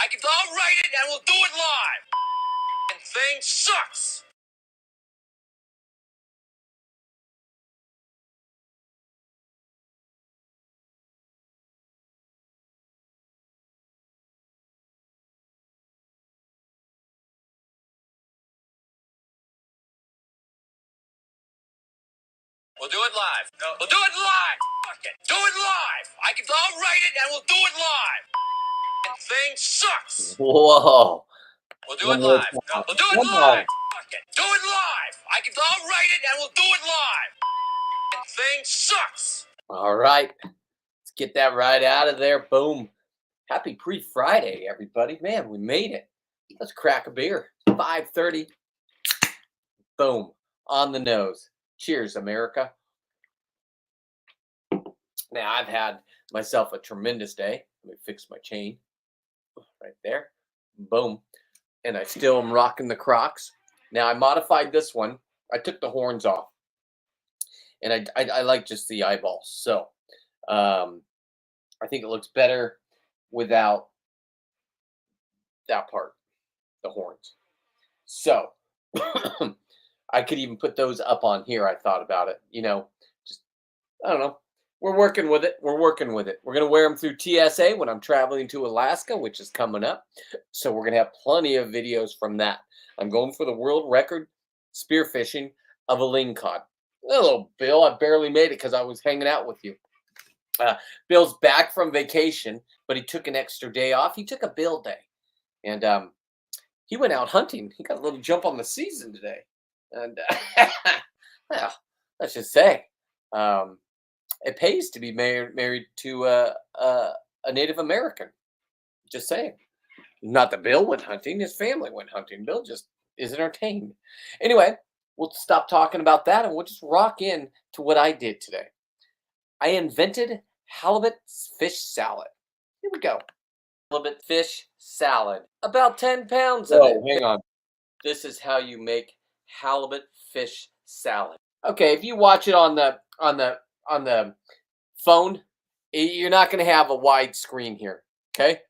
I'll write it and we'll do it live. And thing sucks. We'll do it live. No. We'll do it live. Fuck it. Do it live. I'll write it and we'll do it live. And thing sucks. Whoa. We'll do it live. No. We'll do it live. Fuck it. Do it live. I'll write it and we'll do it live. And thing sucks. All right. Let's get that right out of there. Boom. Happy pre-Friday, everybody. Man, we made it. Let's crack a beer. 5:30. Boom. On the nose. Cheers, America. Now, I've had myself a tremendous day. Let me fix my chain. Right there. Boom. And I still am rocking the Crocs. Now, I modified this one. I took the horns off. And I like just the eyeballs. So, I think it looks better without that part, the horns. So, I could even put those up on here. I thought about it. Just, I don't know. We're working with it. We're working with it. We're going to wear them through TSA when I'm traveling to Alaska, which is coming up. So we're going to have plenty of videos from that. I'm going for the world record spearfishing of a lingcod. Hello, Bill. I barely made it because I was hanging out with you. Bill's back from vacation, but he took an extra day off. He took a Bill day. And he went out hunting. He got a little jump on the season today. And, well, let's just say, it pays to be married to a Native American. Just saying. Not that Bill went hunting. His family went hunting. Bill just is entertained. Anyway, we'll stop talking about that and we'll just rock in to what I did today. I invented halibut fish salad. Here we go. Halibut fish salad. About 10 pounds of it. Hang on. This is how you make halibut fish salad. Okay, if you watch it on the phone, you're not going to have a wide screen here. Okay.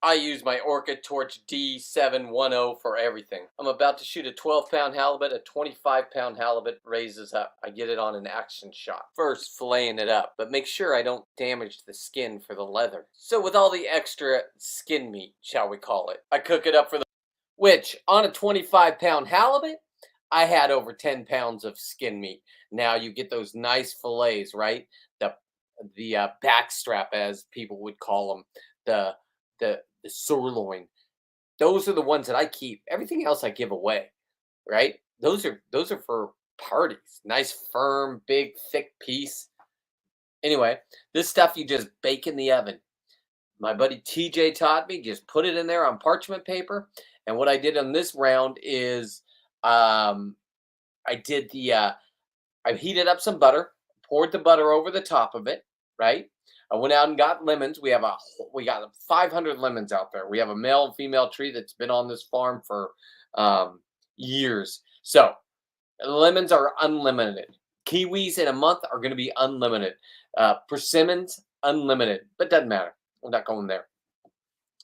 I use my Orca Torch D710 for everything. I'm about to shoot a 12-pound halibut. A 25-pound halibut raises up. I get it on an action shot. First, filleting it up, but make sure I don't damage the skin for the leather. So with all the extra skin meat, shall we call it, I cook it up for the... Which, on a 25-pound halibut, I had over 10 pounds of skin meat. Now you get those nice fillets, right? The backstrap, as people would call them, the sirloin. Those are the ones that I keep. Everything else I give away, right? Those are for parties. Nice, firm, big, thick piece. Anyway, this stuff you just bake in the oven. My buddy TJ taught me, just put it in there on parchment paper. And what I did on this round is I heated up some butter, poured the butter over the top of it, right? I went out and got lemons. We got 500 lemons out there. We have a male and female tree that's been on this farm for years. So lemons are unlimited. Kiwis in a month are going to be unlimited. Persimmons, unlimited, but doesn't matter. We're not going there.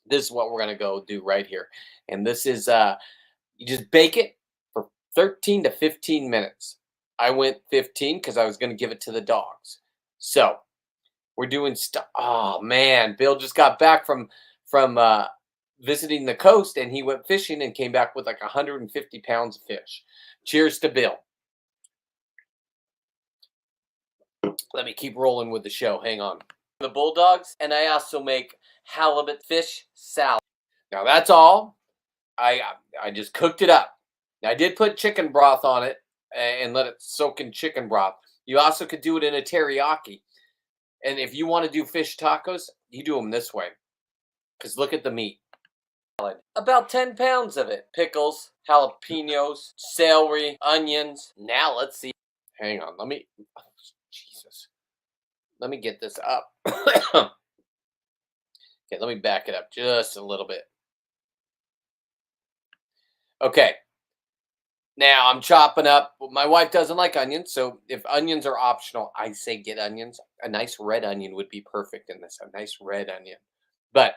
This is what we're going to go do right here. And this is, you just bake it for 13 to 15 minutes. I went 15 because I was going to give it to the dogs. So we're doing stuff. Oh man, Bill just got back from visiting the coast, and he went fishing and came back with like 150 pounds of fish. Cheers to Bill. Let me keep rolling with the show. Hang on. The Bulldogs, and I also make halibut fish salad. Now that's all. I just cooked it up. Now I did put chicken broth on it and let it soak in chicken broth. You also could do it in a teriyaki. And if you want to do fish tacos, you do them this way. Because look at the meat. About 10 pounds of it. Pickles, jalapenos, celery, onions. Now let's see. Hang on. Jesus. Let me get this up. Okay, let me back it up just a little bit. Okay. Now I'm chopping up. My wife doesn't like onions, so if onions are optional, I say get onions. A nice red onion would be perfect in this. A nice red onion. But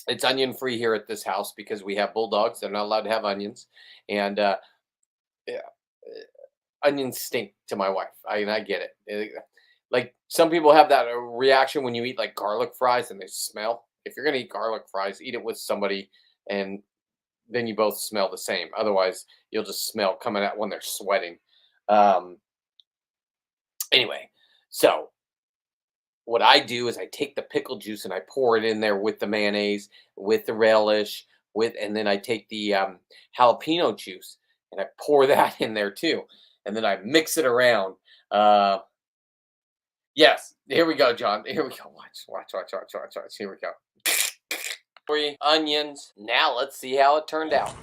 It's onion free here at this house because we have bulldogs. They're not allowed to have onions, and yeah, onions stink to my wife. I get it. Like some people have that reaction when you eat like garlic fries and they smell. If you're gonna eat garlic fries, eat it with somebody, and then you both smell the same. Otherwise, you'll just smell coming out when they're sweating. Um, anyway, so what I do is I take the pickle juice and I pour it in there with the mayonnaise, with the relish, and then I take the jalapeno juice and I pour that in there too, and then I mix it around. Uh, yes, here we go, John. Here we go. Watch. Here we go. Three onions. Now let's see how it turned out.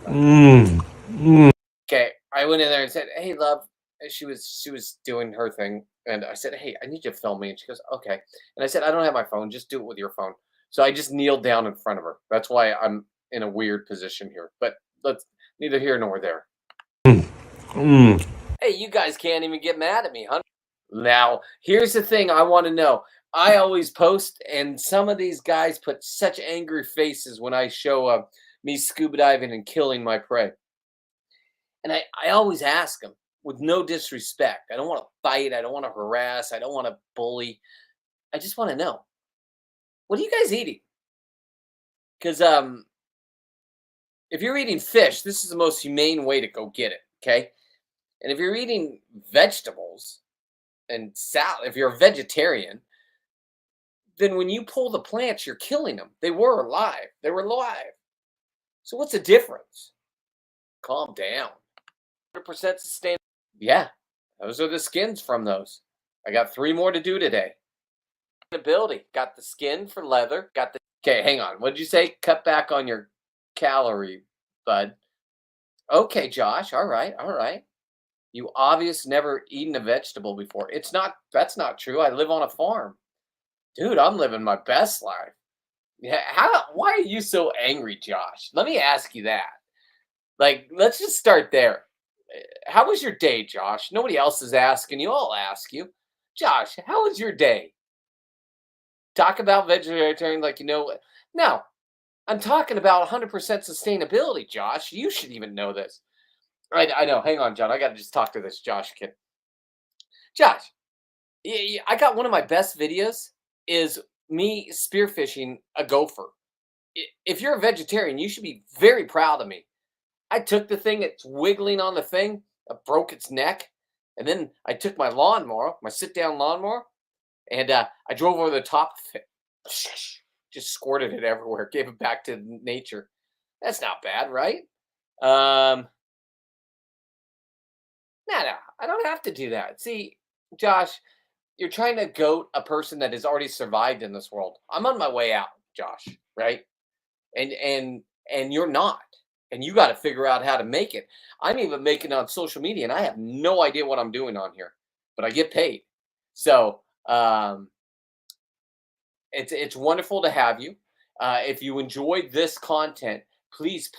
Okay, I went in there and said, "Hey, love." She was doing her thing, and I said, "Hey, I need you to film me." And she goes, "Okay." And I said, "I don't have my phone. Just do it with your phone." So I just kneeled down in front of her. That's why I'm in a weird position here. But let's neither here nor there. Hey, you guys can't even get mad at me, huh? Now, here's the thing I want to know. I always post, and some of these guys put such angry faces when I show me scuba diving and killing my prey. And I always ask them with no disrespect. I don't want to fight. I don't want to harass. I don't want to bully. I just want to know, what are you guys eating? Because if you're eating fish, this is the most humane way to go get it. Okay. And if you're eating vegetables and salad, if you're a vegetarian, then when you pull the plants, you're killing them. They were alive. They were alive. So what's the difference? Calm down. 100% sustainable. Yeah, those are the skins from those. I got 3 more to do today. Ability. Got the skin for leather. Got the. Okay, hang on. What did you say? Cut back on your calorie, bud. Okay, Josh. All right. You obvious never eaten a vegetable before. It's not. That's not true. I live on a farm, dude. I'm living my best life. Yeah. Why are you so angry, Josh? Let me ask you that. Like, let's just start there. How was your day, Josh? Nobody else is asking you. I'll ask you. Josh, how was your day? Talk about vegetarian like you know. No, I'm talking about 100% sustainability, Josh. You should even know this. I know. Hang on, John. I got to just talk to this Josh kid. Josh, I got one of my best videos is me spearfishing a gopher. If you're a vegetarian, you should be very proud of me. I took the thing, it's wiggling on the thing, I broke its neck, and then I took my lawnmower, my sit-down lawnmower, and I drove over the top of it. Just squirted it everywhere, gave it back to nature. That's not bad, right? No, I don't have to do that. See, Josh, you're trying to goat a person that has already survived in this world. I'm on my way out, Josh, right? And you're not. And you got to figure out how to make it. I'm even making it on social media, and I have no idea what I'm doing on here, but I get paid. So it's wonderful to have you. If you enjoyed this content, please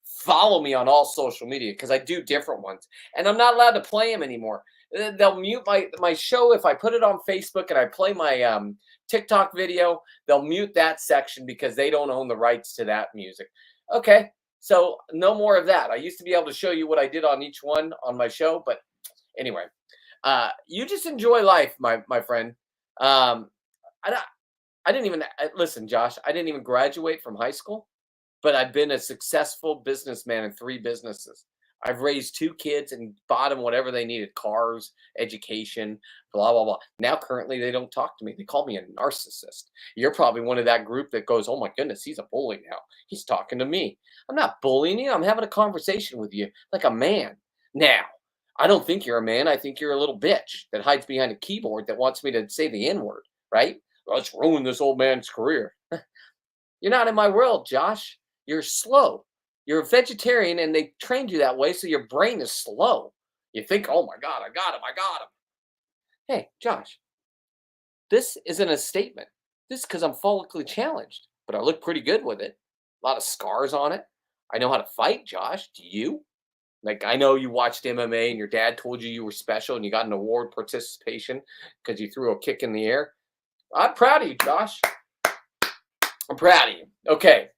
follow me on all social media because I do different ones, and I'm not allowed to play them anymore. They'll mute my show if I put it on Facebook and I play my TikTok video. They'll mute that section because they don't own the rights to that music. Okay, so no more of that. I used to be able to show you what I did on each one on my show, but anyway, you just enjoy life, my friend. I didn't even listen, Josh. I didn't even graduate from high school, but I've been a successful businessman in 3 businesses. I've raised 2 kids and bought them whatever they needed: cars, education, blah blah blah. Now, currently, they don't talk to me. They call me a narcissist. You're probably one of that group that goes, "Oh my goodness, he's a bully now. He's talking to me." I'm not bullying you. I'm having a conversation with you like a man. Now, I don't think you're a man. I think you're a little bitch that hides behind a keyboard that wants me to say the N word, right? Let's ruin this old man's career. You're not in my world, Josh. You're slow. You're a vegetarian and they trained you that way, so your brain is slow. You think, oh my God, I got him. Hey, Josh, this isn't a statement. This is because I'm follically challenged, but I look pretty good with it. A lot of scars on it. I know how to fight, Josh. Do you? Like, I know you watched MMA and your dad told you were special and you got an award participation because you threw a kick in the air. I'm proud of you, Josh. I'm proud of you. Okay.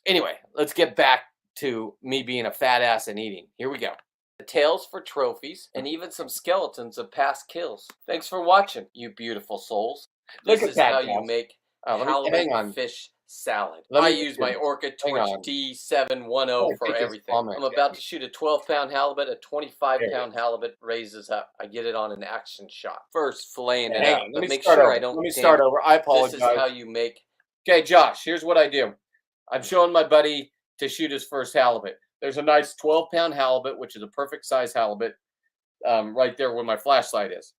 Anyway, let's get back to me being a fat ass and eating. Here we go. The tails for trophies and even some skeletons of past kills. Thanks for watching, you beautiful souls. Look This at is that, how you Josh. make Let me halibut hang on. fish salad. Let me I get use to my this. Orca Hang Torch on. D710 for Take his everything. comment. I'm about to shoot a 12-pound halibut. A There it 25-pound halibut raises up. I get it on an action shot. First, filleting it Hang up, on. but Let me make start sure over. I don't Let me damage. start over. I This apologize. is how you make. Okay, Josh, here's what I do. I'm showing my buddy to shoot his first halibut. There's a nice 12-pound halibut, which is a perfect size halibut, right there where my flashlight is.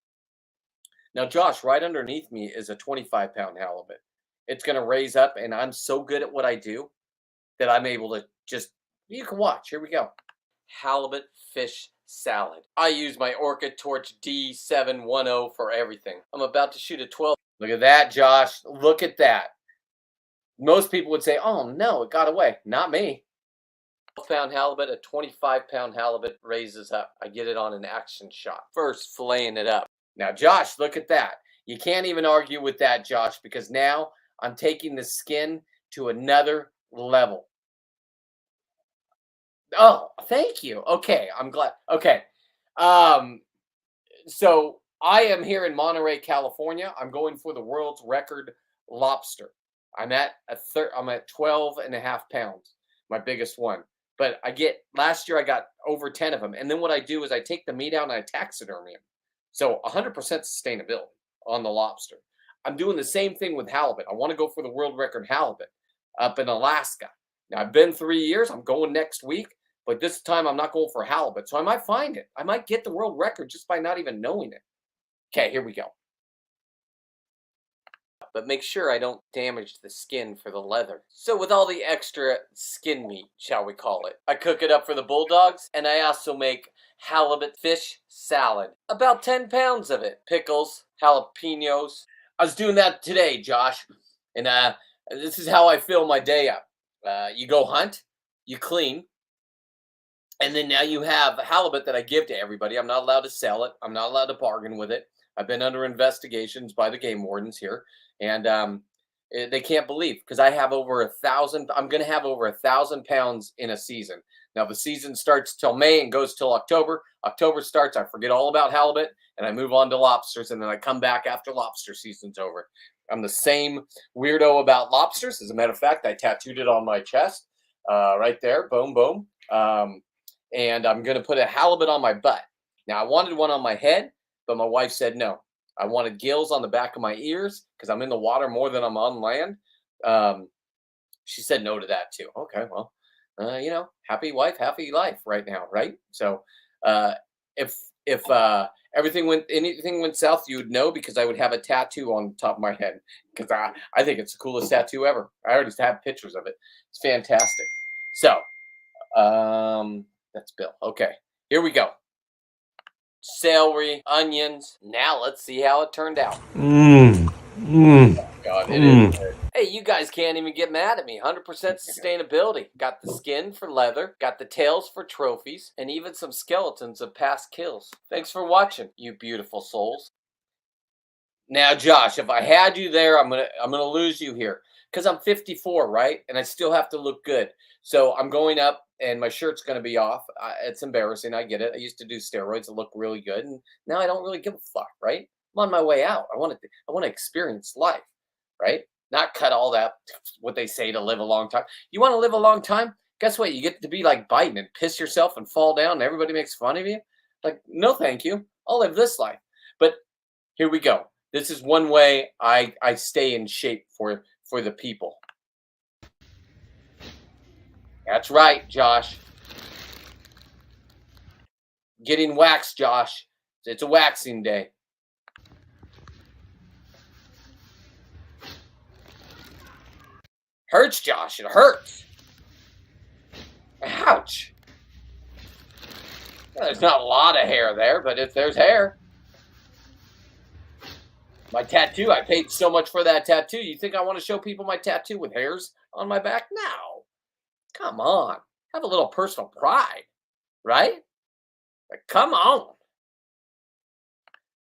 Now, Josh, right underneath me is a 25-pound halibut. It's going to raise up, and I'm so good at what I do that I'm able to just, you can watch. Here we go. Halibut fish salad. I use my Orca Torch D710 for everything. I'm about to shoot a 12. Look at that, Josh. Look at that. Most people would say, oh, no, it got away. Not me. 12-pound halibut, a 25-pound halibut raises up. I get it on an action shot. First, filleting it up. Now, Josh, look at that. You can't even argue with that, Josh, because now I'm taking the skin to another level. Oh, thank you. Okay, I'm glad. Okay. So I am here in Monterey, California. I'm going for the world's record lobster. I'm at I'm at 12 and a half pounds, my biggest one. But last year I got over 10 of them. And then what I do is I take the meat out and I taxidermy them. So 100% sustainability on the lobster. I'm doing the same thing with halibut. I want to go for the world record halibut up in Alaska. Now I've been 3 years. I'm going next week. But this time I'm not going for halibut. So I might find it. I might get the world record just by not even knowing it. Okay, here we go. But make sure I don't damage the skin for the leather. So with all the extra skin meat, shall we call it, I cook it up for the bulldogs, and I also make halibut fish salad. About 10 pounds of it. Pickles, jalapenos. I was doing that today, Josh. And this is how I fill my day up. You go hunt, you clean, and then now you have halibut that I give to everybody. I'm not allowed to sell it. I'm not allowed to bargain with it. I've been under investigations by the game wardens here, and they can't believe because I have over 1,000. I'm going to have over 1,000 pounds in a season. Now the season starts till May and goes till October. October starts, I forget all about halibut, and I move on to lobsters, and then I come back after lobster season's over. I'm the same weirdo about lobsters. As a matter of fact, I tattooed it on my chest, right there. Boom, boom. And I'm going to put a halibut on my butt. Now, I wanted one on my head, but my wife said no. I wanted gills on the back of my ears because I'm in the water more than I'm on land. She said no to that too. Okay, well, happy wife, happy life right now, right? So if anything went south, you would know because I would have a tattoo on the top of my head because I think it's the coolest tattoo ever. I already have pictures of it. It's fantastic. So that's Bill. Okay, here we go. Celery, onions. Now let's see how it turned out. God, it is good. Hey, you guys can't even get mad at me. 100% sustainability. Got the skin for leather, got the tails for trophies, and even some skeletons of past kills. Thanks for watching, you beautiful souls. Now, Josh, if I had you there, I'm gonna lose you here because I'm 54, right? And I still have to look good. So I'm going up, and my shirt's going to be off. It's embarrassing. I get it. I used to do steroids that look really good, and now I don't really give a fuck, right? I'm on my way out. I want to experience life, right? Not cut all that, what they say to live a long time. You want to live a long time? Guess what? You get to be like Biden and piss yourself and fall down, and everybody makes fun of you. Like, no, thank you. I'll live this life. But here we go. This is one way I stay in shape for the people. That's right, Josh. Getting waxed, Josh. It's a waxing day. Hurts, Josh. It hurts. Ouch. Well, there's not a lot of hair there, but if there's hair. My tattoo, I paid so much for that tattoo. You think I want to show people my tattoo with hairs on my back? No. Come on. Have a little personal pride, right? Like, come on.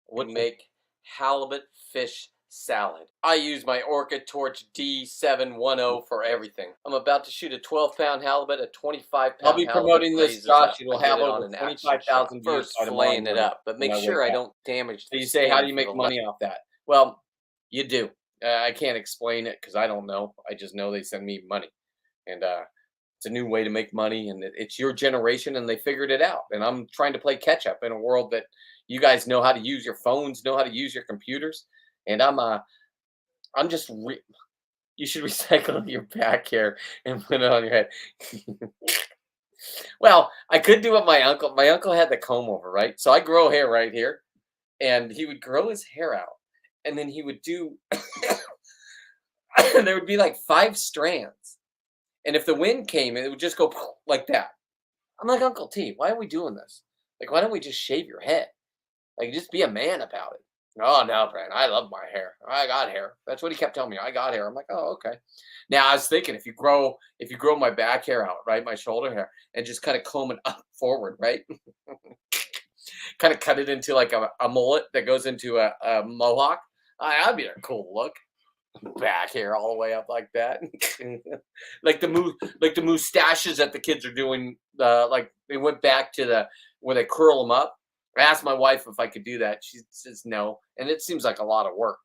Would make halibut fish salad. I use my Orca Torch D710 for everything. I'm about to shoot a 12-pound halibut, a 25-pound I'll be promoting this, Josh. It'll have over 25,000 views by tomorrow morning. But make sure I don't damage the So you say, how do you make money off that? Well, you do. I can't explain it because I don't know. I just know they send me money. And it's a new way to make money. And it's your generation, and they figured it out. And I'm trying to play catch up in a world that you guys know how to use your phones, know how to use your computers. And I'm just, you should recycle your back hair and put it on your head. Well, I could do what my uncle had the comb over, right? So I grow hair right here, and he would grow his hair out, and then he would do, there would be like 5 strands. And if the wind came, it would just go like that. I'm like, Uncle T, why are we doing this? Like, why don't we just shave your head? Like, just be a man about it. Oh no, Brent, I love my hair. I got hair. That's what he kept telling me. I got hair. I'm like, oh, okay. Now I was thinking if you grow my back hair out, right, my shoulder hair, and just kind of comb it up forward, right? Kind of cut it into like a mullet that goes into a mohawk. That'd be a cool look. Back hair all the way up like that. like the moustaches that the kids are doing. Like they went back to where they curl them up. I asked my wife if I could do that. She says no, and it seems like a lot of work.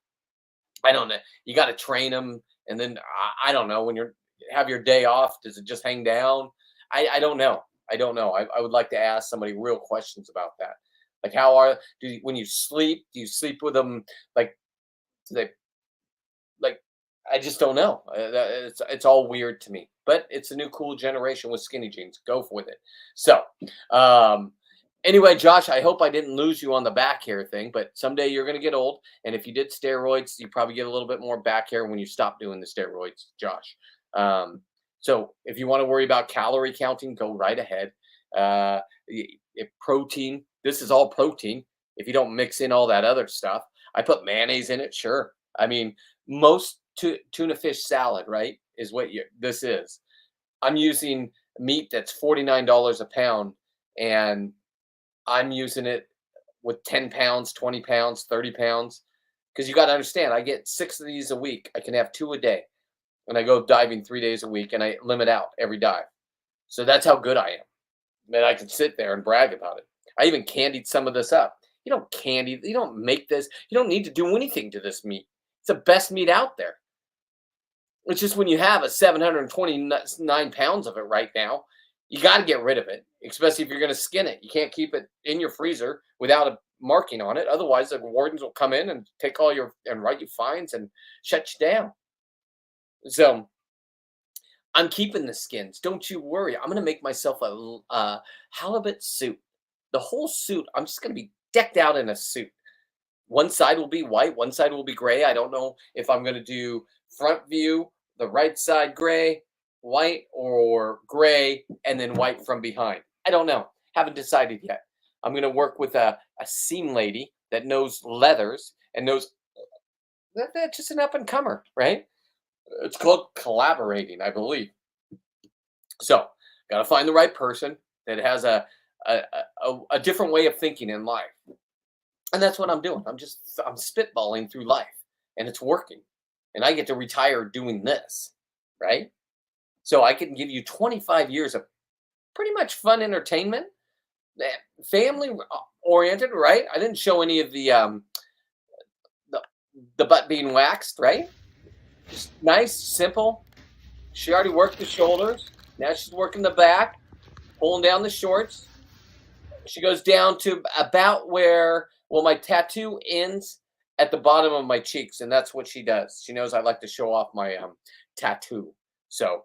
I don't know. You got to train them, and then I don't know when you have your day off. Does it just hang down? I don't know. I don't know. I would like to ask somebody real questions about that. Like when you sleep? Do you sleep with them? Like do they? Like I just don't know. It's all weird to me. But it's a new cool generation with skinny jeans. Go with it. So. Anyway, Josh, I hope I didn't lose you on the back hair thing, but someday you're going to get old. And if you did steroids, you probably get a little bit more back hair when you stop doing the steroids, Josh. So if you want to worry about calorie counting, go right ahead. If protein, this is all protein. If you don't mix in all that other stuff, I put mayonnaise in it. Sure. I mean, most tuna fish salad, right, is what this is. I'm using meat that's $49 a pound, and I'm using it with 10 pounds, 20 pounds, 30 pounds. Because you got to understand, I get 6 of these a week. I can have 2 a day. And I go diving 3 days a week, and I limit out every dive. So that's how good I am. And I can sit there and brag about it. I even candied some of this up. You don't make this. You don't need to do anything to this meat. It's the best meat out there. It's just when you have a 729 pounds of it right now, you got to get rid of it, especially if you're going to skin it. You can't keep it in your freezer without a marking on it. Otherwise, the wardens will come in and take and write you fines and shut you down. So I'm keeping the skins. Don't you worry. I'm going to make myself a halibut suit. The whole suit, I'm just going to be decked out in a suit. One side will be white. One side will be gray. I don't know if I'm going to do front view, the right side gray, white, or gray, and then white from behind. I don't know. Haven't decided yet. I'm going to work with a seam lady that knows leathers and knows that's just an up and comer, right? It's called collaborating, I believe. So, got to find the right person that has a different way of thinking in life. And that's what I'm doing. I'm spitballing through life, and it's working. And I get to retire doing this, right? So I can give you 25 years of pretty much fun entertainment, family oriented, right? I didn't show any of the butt being waxed, right? Just nice, simple. She already worked the shoulders. Now she's working the back, pulling down the shorts. She goes down to about where, my tattoo ends at the bottom of my cheeks, and that's what she does. She knows I like to show off my tattoo. So,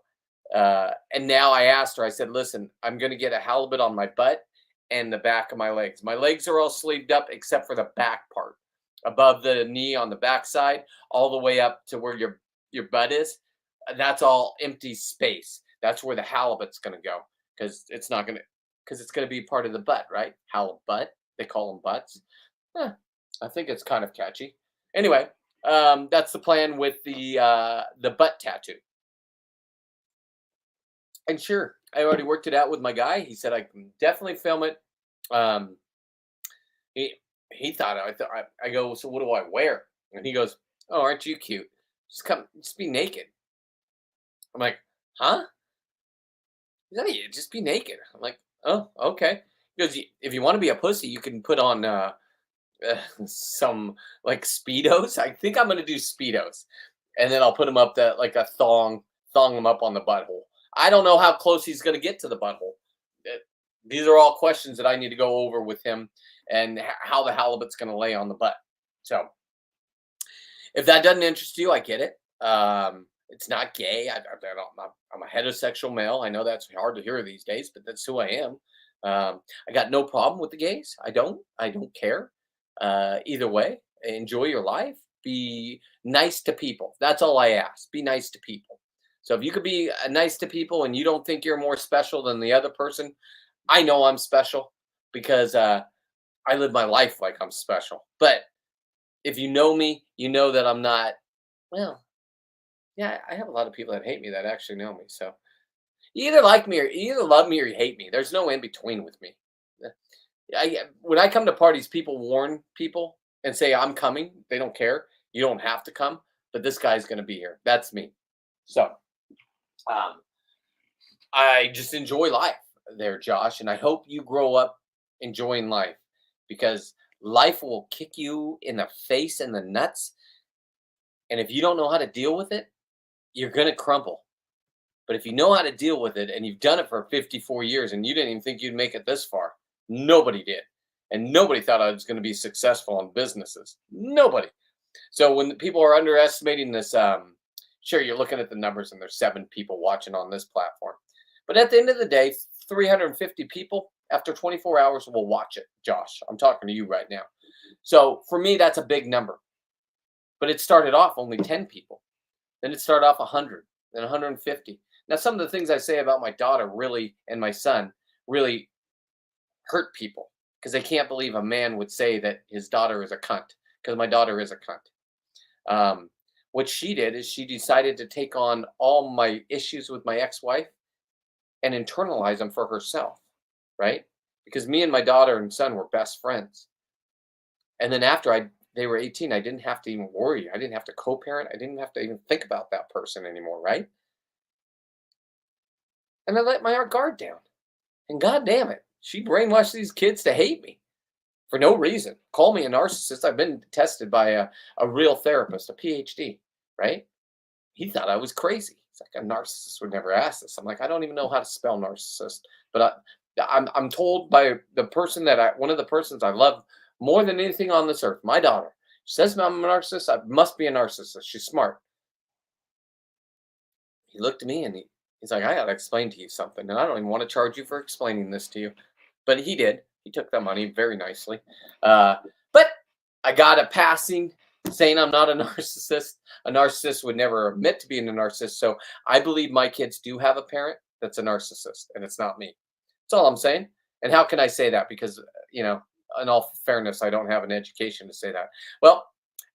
and now I asked her, I said, listen, I'm going to get a halibut on my butt and the back of my legs. My legs are all sleeved up except for the back part, above the knee on the back side, all the way up to where your butt is. That's all empty space. That's where the halibut's going to go, because it's going to be part of the butt, right? Halibut, they call them butts. I think it's kind of catchy. Anyway, that's the plan with the butt tattoo. And sure, I already worked it out with my guy. He said I can definitely film it. He thought I go, so what do I wear? And he goes, Oh, aren't you cute? Just be naked. I'm like, huh? No, you just be naked. I'm like, oh, okay. Because if you want to be a pussy, you can put on some like speedos. I think I'm gonna do speedos, and then I'll put him up that like a thong him up on the butthole. I don't know how close he's gonna get to the butthole. Uh, These are all questions that I need to go over with him, and how the halibut's gonna lay on the butt. So if that doesn't interest you, I get it. It's not gay. I'm a heterosexual male. I know that's hard to hear these days, but that's who I am. I got no problem with the gays. I don't. I don't care. Either way, enjoy your life. Be nice to people. That's all I ask. Be nice to people. So if you could be nice to people and you don't think you're more special than the other person, I know I'm special because I live my life like I'm special. But if you know me, you know that I'm not. Well, yeah, I have a lot of people that hate me that actually know me. So you either like me or you either love me or you hate me. There's no in between with me. When I come to parties, people warn people and say I'm coming. They don't care. You don't have to come, but this guy's going to be here. That's me. So um, I just enjoy life there, Josh, and I hope you grow up enjoying life because life will kick you in the face and the nuts, and if you don't know how to deal with it, you're going to crumple. But if you know how to deal with it and you've done it for 54 years and you didn't even think you'd make it this far, nobody did. And nobody thought I was going to be successful in businesses. Nobody. So when people are underestimating this, sure, you're looking at the numbers and there's 7 people watching on this platform. But at the end of the day, 350 people after 24 hours will watch it. Josh, I'm talking to you right now. So for me, that's a big number. But it started off only 10 people. Then it started off 100, then 150. Now, some of the things I say about my daughter really and my son really hurt people because they can't believe a man would say that his daughter is a cunt because my daughter is a cunt. What she did is she decided to take on all my issues with my ex-wife and internalize them for herself, right? Because me and my daughter and son were best friends. And then after they were 18, I didn't have to even worry. I didn't have to co-parent. I didn't have to even think about that person anymore, right? And I let my guard down. And god damn it, she brainwashed these kids to hate me for no reason. Call me a narcissist. I've been tested by a real therapist, a PhD, right? He thought I was crazy. It's like a narcissist would never ask this. I'm like, I don't even know how to spell narcissist, but I'm told by one of the persons I love more than anything on this earth, my daughter. She says I'm a narcissist. I must be a narcissist. She's smart. He looked at me and he's like, I got to explain to you something. And I don't even want to charge you for explaining this to you. But he did. He took that money very nicely. But I got a passing saying I'm not a narcissist. A narcissist would never admit to being a narcissist. So I believe my kids do have a parent that's a narcissist, and it's not me. That's all I'm saying. And how can I say that? Because, in all fairness, I don't have an education to say that. Well,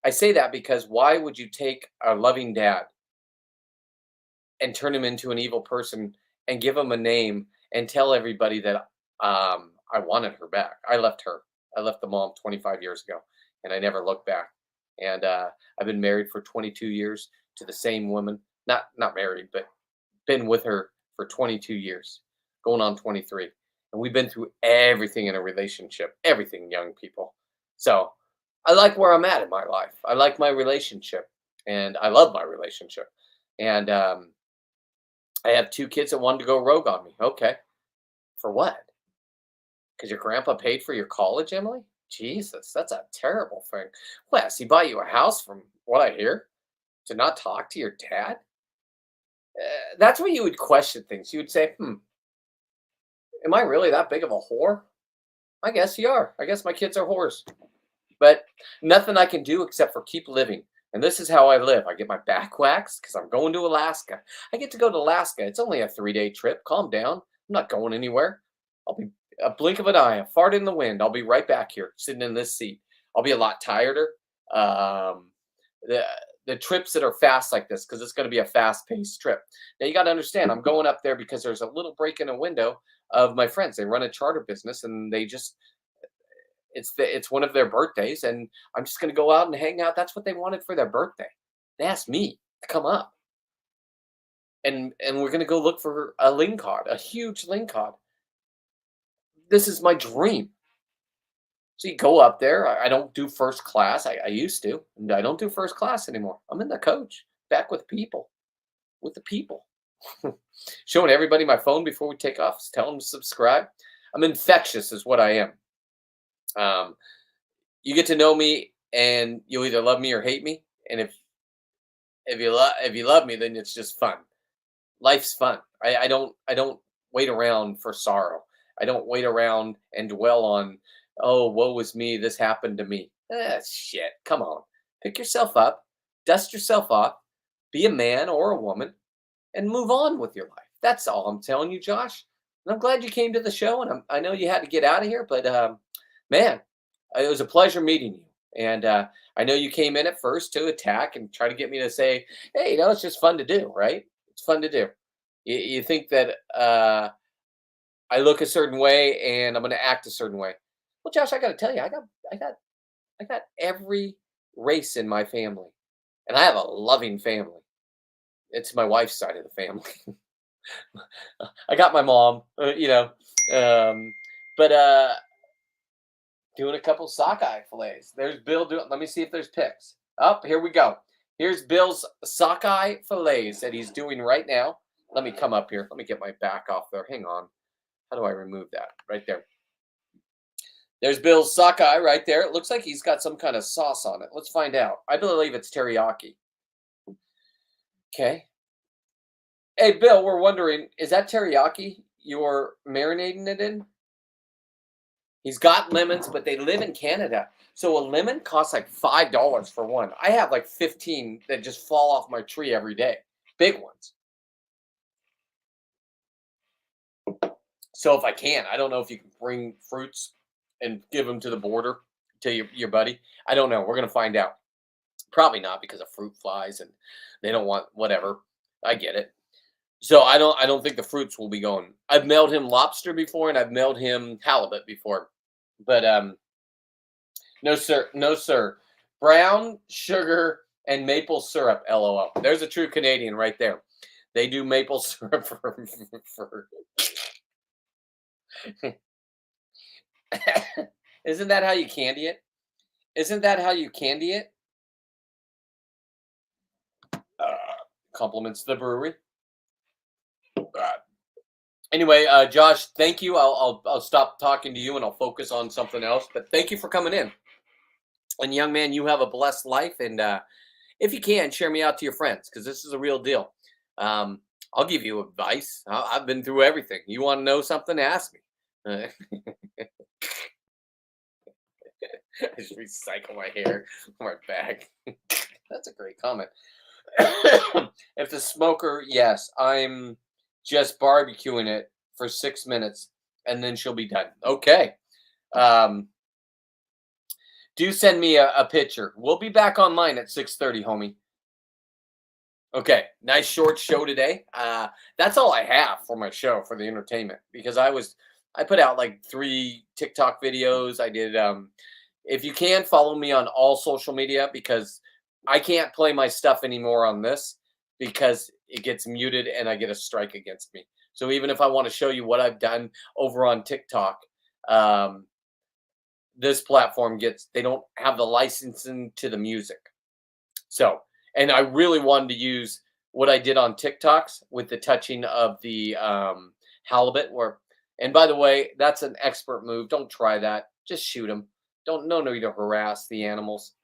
I say that because why would you take a loving dad and turn him into an evil person and give him a name and tell everybody that I wanted her back? I left her. I left the mom 25 years ago, and I never looked back. And I've been married for 22 years to the same woman. Not married, but been with her for 22 years, going on 23. And we've been through everything in a relationship, everything, young people. So I like where I'm at in my life. I like my relationship, and I love my relationship. And I have 2 kids that wanted to go rogue on me. Okay. For what? Because your grandpa paid for your college, Emily? Jesus, that's a terrible thing. Wes, he bought you a house from what I hear to not talk to your dad? That's where you would question things. You would say, am I really that big of a whore? I guess you are. I guess my kids are whores. But nothing I can do except for keep living. And this is how I live. I get my back waxed because I'm going to Alaska. I get to go to Alaska. It's only a 3-day trip. Calm down. I'm not going anywhere. I'll be a blink of an eye, a fart in the wind. I'll be right back here sitting in this seat. I'll be a lot tireder. The trips that are fast like this, because it's going to be a fast-paced trip. Now, you got to understand, I'm going up there because there's a little break in a window of my friends. They run a charter business, and It's one of their birthdays, and I'm just gonna go out and hang out. That's what they wanted for their birthday. They asked me to come up, and we're gonna go look for a lingcod, a huge lingcod. This is my dream. So you go up there. I don't do first class. I used to, and I don't do first class anymore. I'm in the coach, back with people, with the people. Showing everybody my phone before we take off, tell them to subscribe. I'm infectious, is what I am. You get to know me, and you'll either love me or hate me. And if you love me, then it's just fun. Life's fun. I don't wait around for sorrow. I don't wait around and dwell on, oh, woe was me, this happened to me. Shit. Come on. Pick yourself up, dust yourself off, be a man or a woman, and move on with your life. That's all I'm telling you, Josh. And I'm glad you came to the show, and I know you had to get out of here, but man, it was a pleasure meeting you. And I know you came in at first to attack and try to get me to say, hey, it's just fun to do, right? It's fun to do. You think that I look a certain way and I'm going to act a certain way. Well, Josh, I got to tell you, I got every race in my family, and I have a loving family. It's my wife's side of the family. I got my mom, but doing a couple sockeye fillets. There's Bill doing. Let me see if there's pics. Up here we go. Here's Bill's sockeye fillets that he's doing right now. Let me come up here. Let me get my back off there. Hang on. How do I remove that? Right there. There's Bill's sockeye right there. It looks like he's got some kind of sauce on it. Let's find out. I believe it's teriyaki. Okay. Hey, Bill, we're wondering, is that teriyaki you're marinating it in? He's got lemons, but they live in Canada. So a lemon costs like $5 for one. I have like 15 that just fall off my tree every day. Big ones. So if I can, I don't know if you can bring fruits and give them to the border to your buddy. I don't know. We're going to find out. Probably not, because of fruit flies and they don't want whatever. I get it. So I don't think the fruits will be going. I've mailed him lobster before, and I've mailed him halibut before. But no sir. Brown sugar and maple syrup. LOL. There's a true Canadian right there. They do maple syrup for Isn't that how you candy it? Isn't that how you candy it? Compliments the brewery. Anyway, Josh, thank you. I'll stop talking to you and I'll focus on something else. But thank you for coming in. And young man, you have a blessed life. And if you can, share me out to your friends, because this is a real deal. I'll give you advice. I've been through everything. You want to know something? Ask me. I just recycle my hair from my bag. That's a great comment. If the smoker, yes, I'm just barbecuing it for 6 minutes and then she'll be done. Okay. Do send me a picture. We'll be back online at 6:30, homie. Okay. Nice short show today. That's all I have for my show, for the entertainment, because I put out like 3 TikTok videos. I did, if you can, follow me on all social media, because I can't play my stuff anymore on this because it gets muted and I get a strike against me. So even if I want to show you what I've done over on TikTok, this platform they don't have the licensing to the music. So, and I really wanted to use what I did on TikToks with the touching of the halibut. And by the way, that's an expert move. Don't try that. Just shoot them. No need to harass the animals.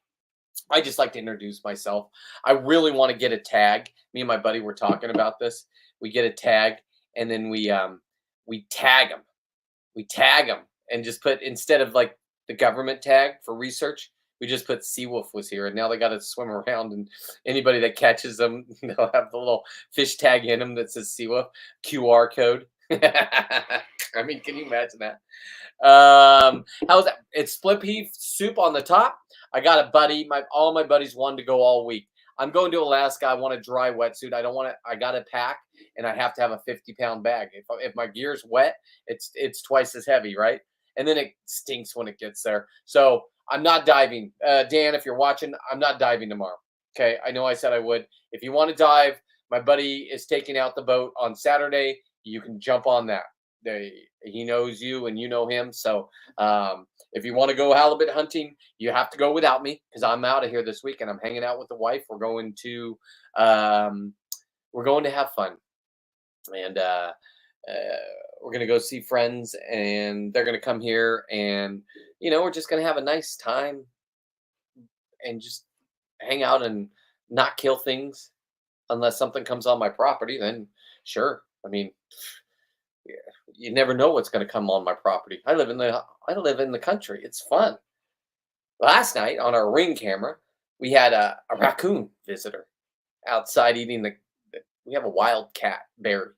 I just like to introduce myself. I really want to get a tag. Me and my buddy were talking about this. We get a tag, and then we tag them. We tag them and just put, instead of like the government tag for research, we just put Seawolf was here, and now they got to swim around, and anybody that catches them, they'll have the little fish tag in them that says Seawolf QR code. I mean, can you imagine that? How's that? It's split pea soup on the top. I got a buddy. All my buddies wanted to go all week. I'm going to Alaska. I want a dry wetsuit. I got to pack, and I have to have a 50-pound bag. If my gear's wet, it's twice as heavy, right? and then it stinks when it gets there. So I'm not diving. Dan, if you're watching, I'm not diving tomorrow. Okay, I know I said I would. If you want to dive, my buddy is taking out the boat on Saturday. You can jump on that. He knows you and you know him. So if you want to go halibut hunting, you have to go without me because I'm out of here this week and I'm hanging out with the wife. We're going to have fun, and we're going to go see friends, and they're going to come here, and we're just going to have a nice time and just hang out and not kill things unless something comes on my property. Then sure. I mean, yeah, you never know what's going to come on my property. I live in the country. It's fun. Last night on our Ring camera, we had a raccoon visitor outside eating we have a wild cat, Barry.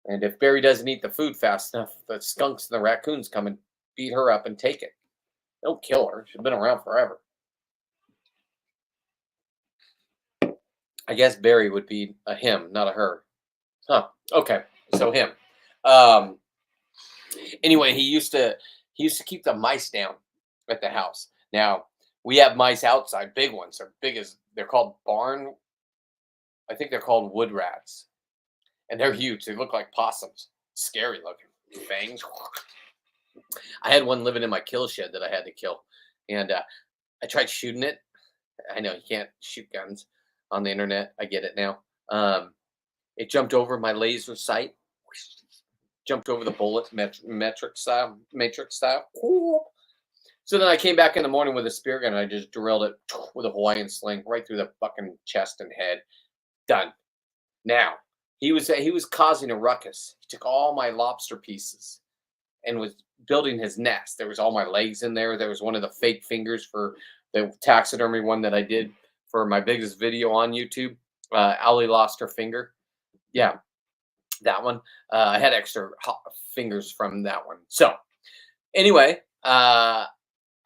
And if Barry doesn't eat the food fast enough, the skunks and the raccoons come and beat her up and take it. Don't kill her. She's been around forever. I guess Barry would be a him, not a her. Huh. Okay. So him. Anyway, he used to keep the mice down at the house. Now we have mice outside, big ones. They're called barn. I think they're called wood rats, and they're huge. They look like possums. Scary looking, fangs. I had one living in my kill shed that I had to kill, and I tried shooting it. I know you can't shoot guns on the internet. I get it now. It jumped over my laser sight. Jumped over the bullet, matrix style. So then I came back in the morning with a spear gun and I just drilled it with a Hawaiian sling right through the fucking chest and head. Done. Now, he was causing a ruckus. He took all my lobster pieces and was building his nest. There was all my legs in there. There was one of the fake fingers for the taxidermy one that I did for my biggest video on YouTube. Allie lost her finger. Yeah. That one. I had extra fingers from that one. So anyway, I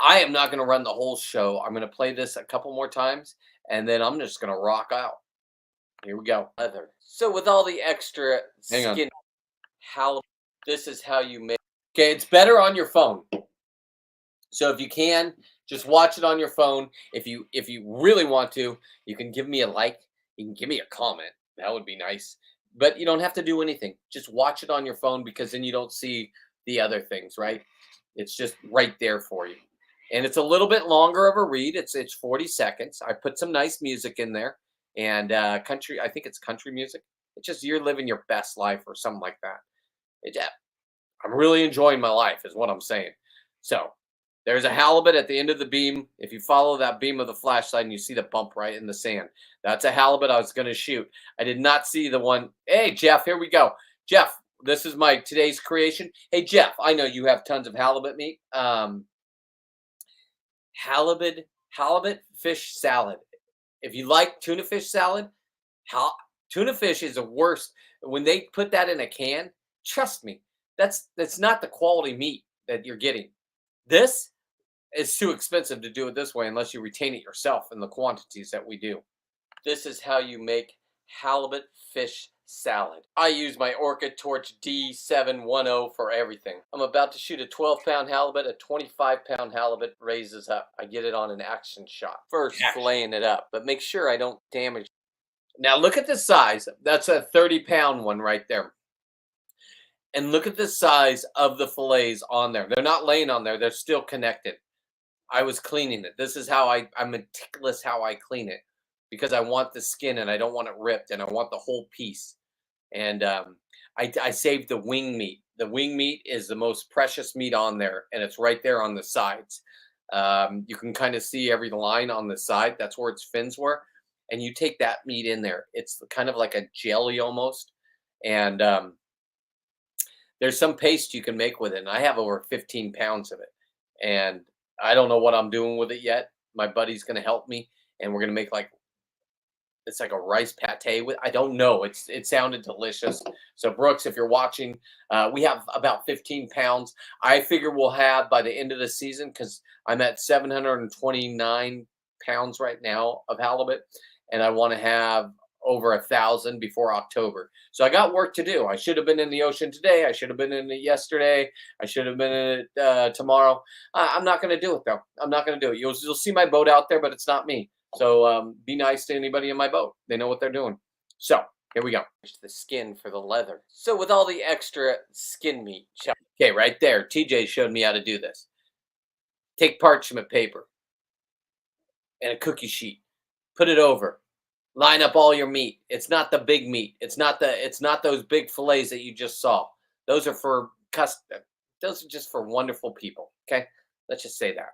am not going to run the whole show. I'm going to play this a couple more times, and then I'm just going to rock out. Here we go. So with all the extra skin, this is how you make. Okay, it's better on your phone. So if you can, just watch it on your phone. If you really want to, you can give me a like. You can give me a comment. That would be nice. But you don't have to do anything. Just watch it on your phone because then you don't see the other things, right? It's just right there for you. And it's a little bit longer of a read. It's 40 seconds. I put some nice music in there. And country, I think it's country music. It's just you're living your best life or something like that. I'm really enjoying my life is what I'm saying. So there's a halibut at the end of the beam. If you follow that beam of the flashlight and you see the bump right in the sand, that's a halibut I was going to shoot. I did not see the one. Hey, Jeff, here we go. Jeff, this is my today's creation. Hey, Jeff, I know you have tons of halibut meat. Halibut fish salad. If you like tuna fish salad, tuna fish is the worst. When they put that in a can, trust me, that's not the quality meat that you're getting. This is too expensive to do it this way unless you retain it yourself in the quantities that we do. This is how you make halibut fish salad. I use my Orca Torch D710 for everything. I'm about to shoot a 12-pound halibut. A 25-pound halibut raises up. I get it on an action shot. First, filleting it up, but make sure I don't damage. Now look at the size. That's a 30-pound one right there. And look at the size of the fillets on there. They're not laying on there. They're still connected. I was cleaning it. This is how I'm meticulous how I clean it because I want the skin and I don't want it ripped and I want the whole piece. And I saved the wing meat. The wing meat is the most precious meat on there, and it's right there on the sides. You can kind of see every line on the side. That's where its fins were. And you take that meat in there. It's kind of like a jelly almost. And there's some paste you can make with it. And I have over 15 pounds of it. And I don't know what I'm doing with it yet. My buddy's going to help me. And we're going to make it's like a rice pate with, I don't know. It sounded delicious. So Brooks, if you're watching, we have about 15 pounds. I figure we'll have by the end of the season, because I'm at 729 pounds right now of halibut. And I want to have over 1,000 before October. So I got work to do. I should have been in the ocean today. I should have been in it yesterday. I should have been in it tomorrow. I'm not going to do it though. I'm not going to do it. You'll see my boat out there, but it's not me. So be nice to anybody in my boat. They know what they're doing. So here we go. The skin for the leather. So with all the extra skin meat. Okay, right there. TJ showed me how to do this. Take parchment paper and a cookie sheet. Put it over. Line up all your meat. It's not the big meat. It's not those big fillets that you just saw. Those are for custom. Those are just for wonderful people. Okay? Let's just say that.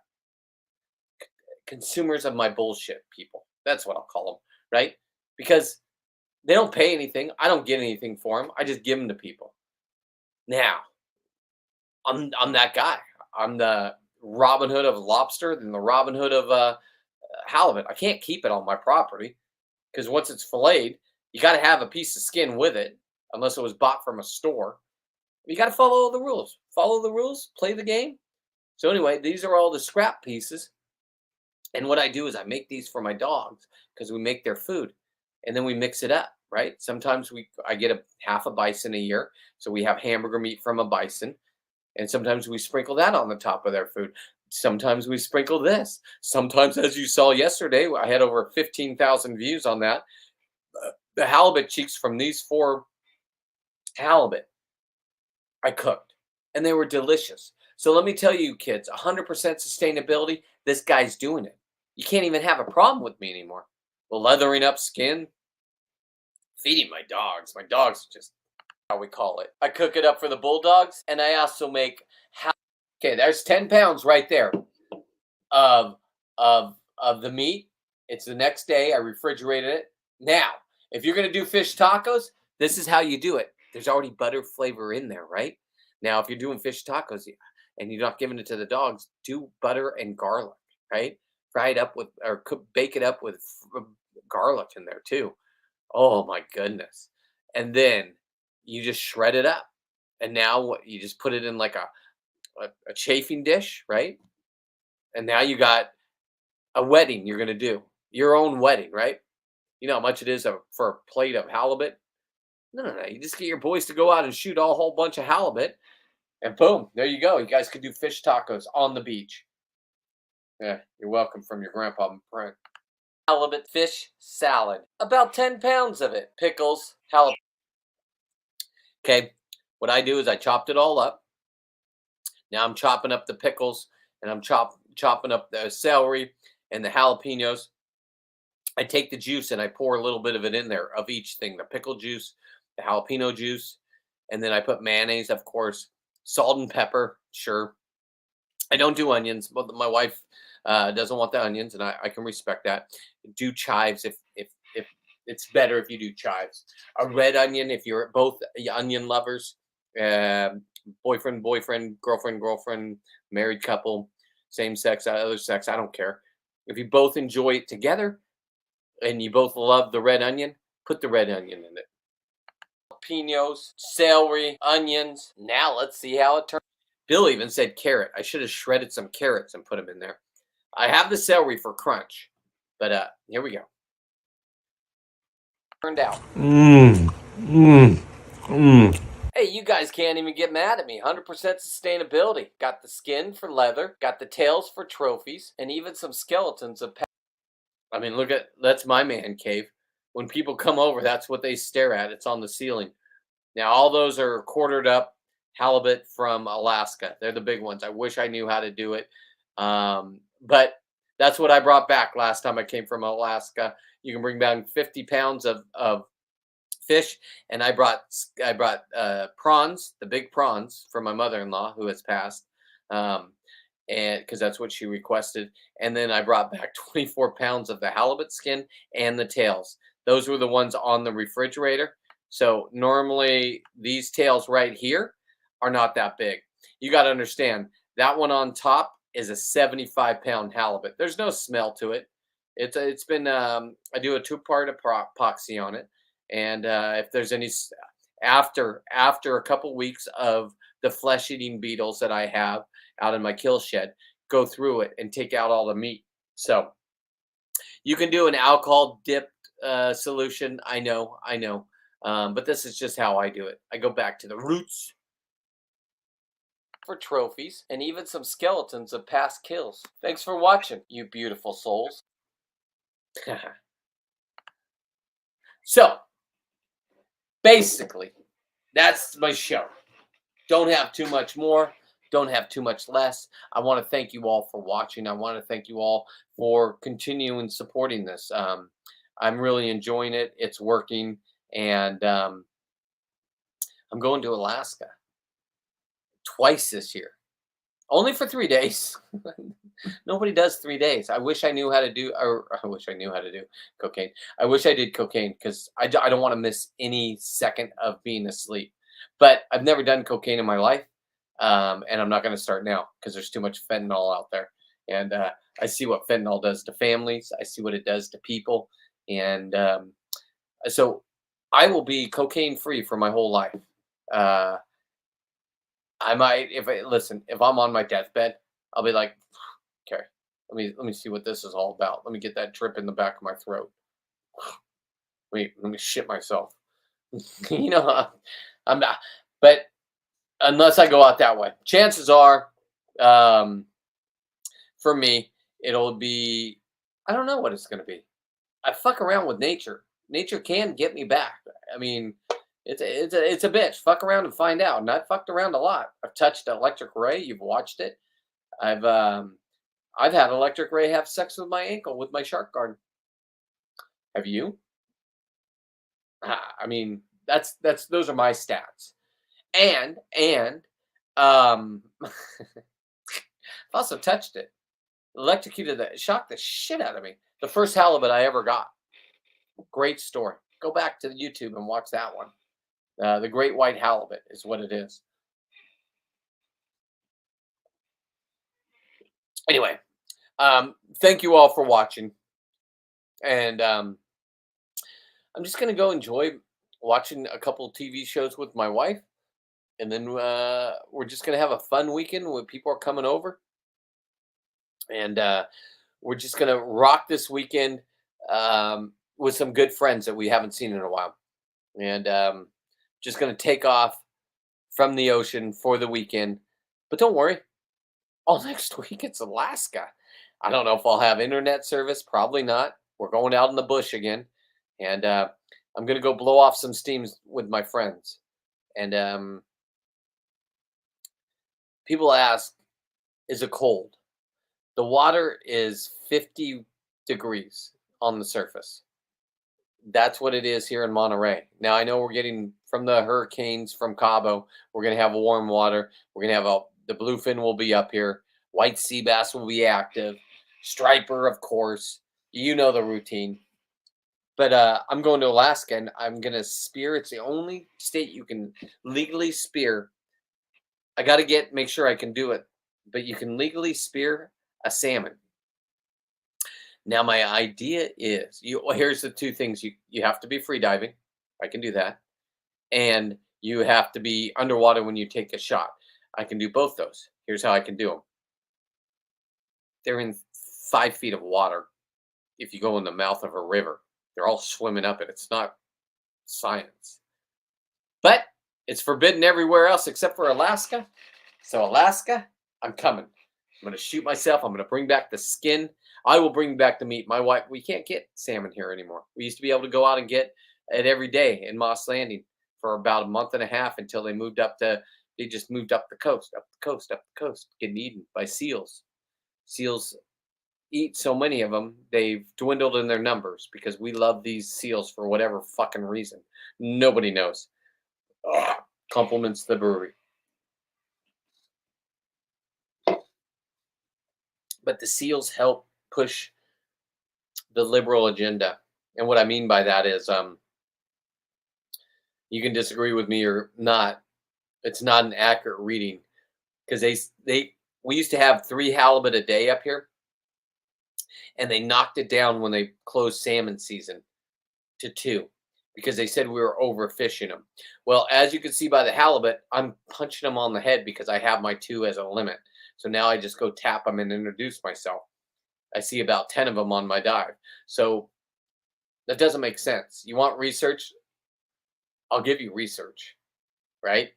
Consumers of my bullshit people. That's what I'll call them, right? Because they don't pay anything. I don't get anything for them. I just give them to people. Now, I'm that guy. I'm the Robin Hood of lobster and the Robin Hood of halibut. I can't keep it on my property because once it's filleted, you got to have a piece of skin with it, unless it was bought from a store. You got to follow the rules. Follow the rules. Play the game. So anyway, these are all the scrap pieces. And what I do is I make these for my dogs because we make their food, and then we mix it up. Right? Sometimes I get half a bison a year, so we have hamburger meat from a bison, and sometimes we sprinkle that on the top of their food. Sometimes we sprinkle this. Sometimes, as you saw yesterday, I had over 15,000 views on that. The halibut cheeks from these 4 halibut I cooked, and they were delicious. So let me tell you, kids, 100% sustainability. This guy's doing it. You can't even have a problem with me anymore. Well, leathering up skin. Feeding my dogs. My dogs just how we call it. I cook it up for the bulldogs, and I also make. Okay, there's 10 pounds right there of the meat. It's the next day. I refrigerated it. Now, if you're gonna do fish tacos, this is how you do it. There's already butter flavor in there, right? Now, if you're doing fish tacos and you're not giving it to the dogs, do butter and garlic, right? Fry it up with or bake it up with garlic in there too. Oh my goodness. And then you just shred it up. And now what you just put it in like a chafing dish, right? And now you got a wedding you're going to do. Your own wedding, right? You know how much it is for a plate of halibut? No. You just get your boys to go out and shoot a whole bunch of halibut. And boom, there you go. You guys could do fish tacos on the beach. Yeah, you're welcome from your grandpa and friend. Halibut fish salad. About 10 pounds of it. Pickles, halibut. Okay, what I do is I chopped it all up. Now I'm chopping up the pickles, and I'm chopping up the celery and the jalapenos. I take the juice and I pour a little bit of it in there of each thing. The pickle juice, the jalapeno juice, and then I put mayonnaise, of course, salt and pepper, sure. I don't do onions, but my wife doesn't want the onions, and I can respect that. Do chives if it's better if you do chives. A red onion if you're both onion lovers, boyfriend, girlfriend, married couple, same sex, other sex, I don't care. If you both enjoy it together and you both love the red onion, put the red onion in it. Jalapenos, celery, onions. Now let's see how it turns. Bill even said carrot. I should have shredded some carrots and put them in there. I have the celery for crunch, but here we go. Turned out. Hey, you guys can't even get mad at me. 100% sustainability. Got the skin for leather, got the tails for trophies, and even some skeletons of pets. I mean, that's my man cave. When people come over, that's what they stare at. It's on the ceiling. Now, all those are quartered up halibut from Alaska. They're the big ones. I wish I knew how to do it. But that's what I brought back last time I came from Alaska. You can bring back 50 pounds of fish, and I brought prawns, the big prawns, for my mother-in-law who has passed, and because that's what she requested. And then I brought back 24 pounds of the halibut skin and the tails. Those were the ones on the refrigerator. So normally these tails right here are not that big. You got to understand that one on top is a 75-pound halibut. There's no smell to it. It's been I do a 2-part epoxy on it, and if there's any after a couple weeks of the flesh-eating beetles that I have out in my kill shed, go through it and take out all the meat. So you can do an alcohol dipped solution. I know, but this is just how I do it. I go back to the roots for trophies and even some skeletons of past kills. Thanks for watching, you beautiful souls. So, basically, that's my show. Don't have too much more. Don't have too much less. I want to thank you all for watching. I want to thank you all for continuing supporting this. I'm really enjoying it. It's working. And I'm going to Alaska twice this year. Only for 3 days. Nobody does 3 days. I wish I knew how to do, or I wish I knew how to do cocaine. I wish I did cocaine because I don't want to miss any second of being asleep. But I've never done cocaine in my life. And I'm not going to start now because there's too much fentanyl out there. And I see what fentanyl does to families. I see what it does to people. And so I will be cocaine free for my whole life. I might, if I'm on my deathbed, I'll be like, okay, let me see what this is all about. Let me get that drip in the back of my throat. Let me shit myself. I'm not, but unless I go out that way, chances are, for me, it'll be, I don't know what it's going to be. I fuck around with nature. Nature can get me back. I mean, it's a bitch. Fuck around and find out. And I fucked around a lot. I've touched Electric Ray. You've watched it. I've had Electric Ray have sex with my ankle with my shark guard. Have you? I mean, those are my stats. And I've also touched it. Electrocuted that, shocked the shit out of me. The first halibut I ever got. Great story. Go back to YouTube and watch that one. The great white halibut is what it is. Anyway, thank you all for watching. And I'm just going to go enjoy watching a couple TV shows with my wife. And then we're just going to have a fun weekend when people are coming over. And we're just going to rock this weekend with some good friends that we haven't seen in a while. And just going to take off from the ocean for the weekend. But don't worry. All next week, it's Alaska. I don't know if I'll have internet service. Probably not. We're going out in the bush again. And I'm going to go blow off some steam with my friends. And people ask, is it cold? The water is 50 degrees on the surface. That's what it is here in Monterey. Now, I know we're getting from the hurricanes from Cabo. We're going to have warm water. We're going to have the bluefin will be up here. White sea bass will be active. Striper, of course. You know the routine. But I'm going to Alaska, and I'm going to spear. It's the only state you can legally spear. I got to make sure I can do it. But you can legally spear a salmon. Now, my idea is, here's the two things. You have to be free diving. I can do that. And you have to be underwater when you take a shot. I can do both those. Here's how I can do them. They're in 5 feet of water. If you go in the mouth of a river, they're all swimming up it. It's not science. But it's forbidden everywhere else except for Alaska. So Alaska, I'm coming. I'm going to shoot myself. I'm going to bring back the skin. I will bring back the meat. My wife, we can't get salmon here anymore. We used to be able to go out and get it every day in Moss Landing for about a month and a half until they just moved up the coast, getting eaten by seals. Seals eat so many of them, they've dwindled in their numbers because we love these seals for whatever fucking reason. Nobody knows. Ugh. Compliments the brewery. But the seals help push the liberal agenda. And what I mean by that is you can disagree with me or not. It's not an accurate reading because we used to have 3 halibut a day up here, and they knocked it down when they closed salmon season to 2 because they said we were overfishing them. Well, as you can see by the halibut, I'm punching them on the head because I have my 2 as a limit. So now I just go tap them and introduce myself. I see about 10 of them on my dive. So That doesn't make sense. You want research? I'll give you research, right?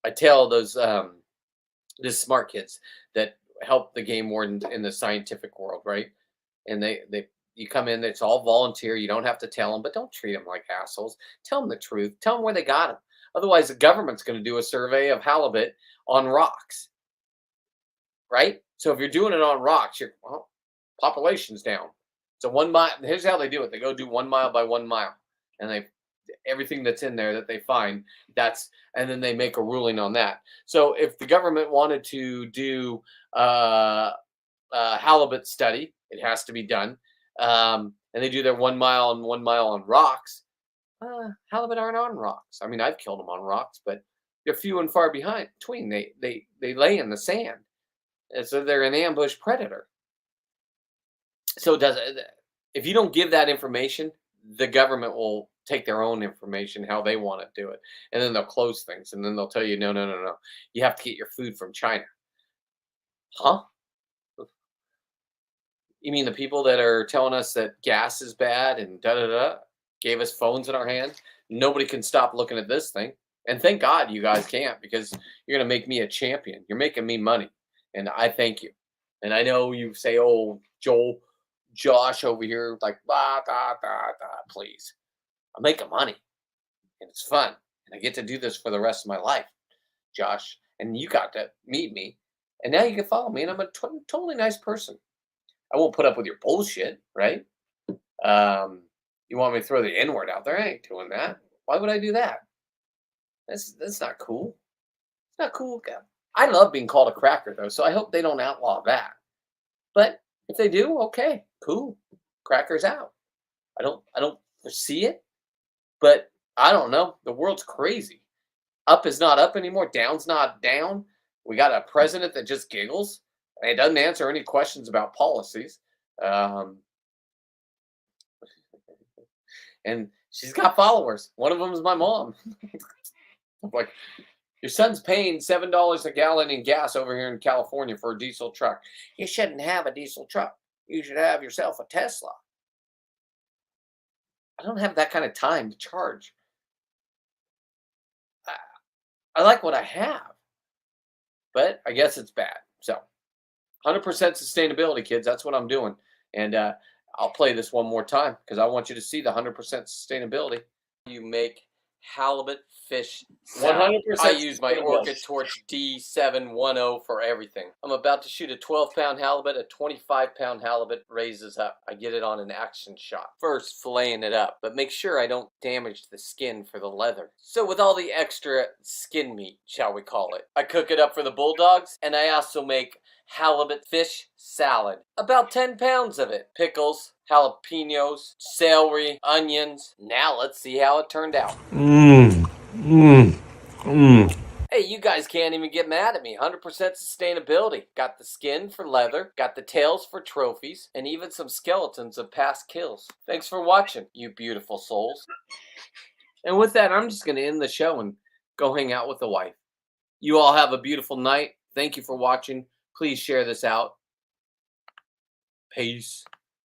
I tell those smart kids that help the game warden in the scientific world, right? And they you come in, it's all volunteer. You don't have to tell them, but don't treat them like assholes. Tell them the truth. Tell them where they got them. Otherwise, the government's going to do a survey of halibut on rocks, right? So if you're doing it on rocks, your population's down. So 1 mile. Here's how they do it. They go do 1 mile by 1 mile, and they everything that's in there that they find, and then they make a ruling on that. So if the government wanted to do a halibut study, it has to be done, and they do their 1 mile and 1 mile on rocks. Halibut aren't on rocks. I mean, I've killed them on rocks, but they're few and far between. They lay in the sand, and so they're an ambush predator. So if you don't give that information, the government will take their own information, how they want to do it, and then they'll close things, and then they'll tell you, no, no, no, no, you have to get your food from China. Huh? You mean the people that are telling us that gas is bad and gave us phones in our hand? Nobody can stop looking at this thing, and thank God you guys can't, because you're gonna make me a champion. You're making me money, and I thank you. And I know you say, oh, Josh over here, like, please. I'm making money, and it's fun, and I get to do this for the rest of my life, Josh. And you got to meet me, and now you can follow me, and I'm a totally nice person. I won't put up with your bullshit, right? You want me to throw the N-word out there? I ain't doing that. Why would I do that? That's not cool. It's not cool. I love being called a cracker, though, so I hope they don't outlaw that. But if they do, okay, cool. Crackers out. I don't foresee it, but I don't know. The world's crazy. Up is not up anymore. Down's not down. We got a president that just giggles and doesn't answer any questions about policies. And she's got followers. One of them is my mom. I'm like, your son's paying $7 a gallon in gas over here in California for a diesel truck. You shouldn't have a diesel truck. You should have yourself a Tesla. I don't have that kind of time to charge. I like what I have, but I guess it's bad. So 100% sustainability, kids. That's what I'm doing. And I'll play this one more time because I want you to see the 100% sustainability. You make halibut fish salad. 100%. I use my Orca Torch D710 for everything. I'm about to shoot a 12-pound halibut. A 25-pound halibut raises up. I get it on an action shot. First, filleting it up, but make sure I don't damage the skin for the leather. So with all the extra skin meat, shall we call it, I cook it up for the bulldogs, and I also make halibut fish salad. About 10 pounds of it. Pickles, jalapenos, celery, onions. Now let's see how it turned out. Hey, you guys can't even get mad at me. 100% sustainability. Got the skin for leather, got the tails for trophies, and even some skeletons of past kills. Thanks for watching, you beautiful souls. And with that, I'm just going to end the show and go hang out with the wife. You all have a beautiful night. Thank you for watching. Please share this out. Peace.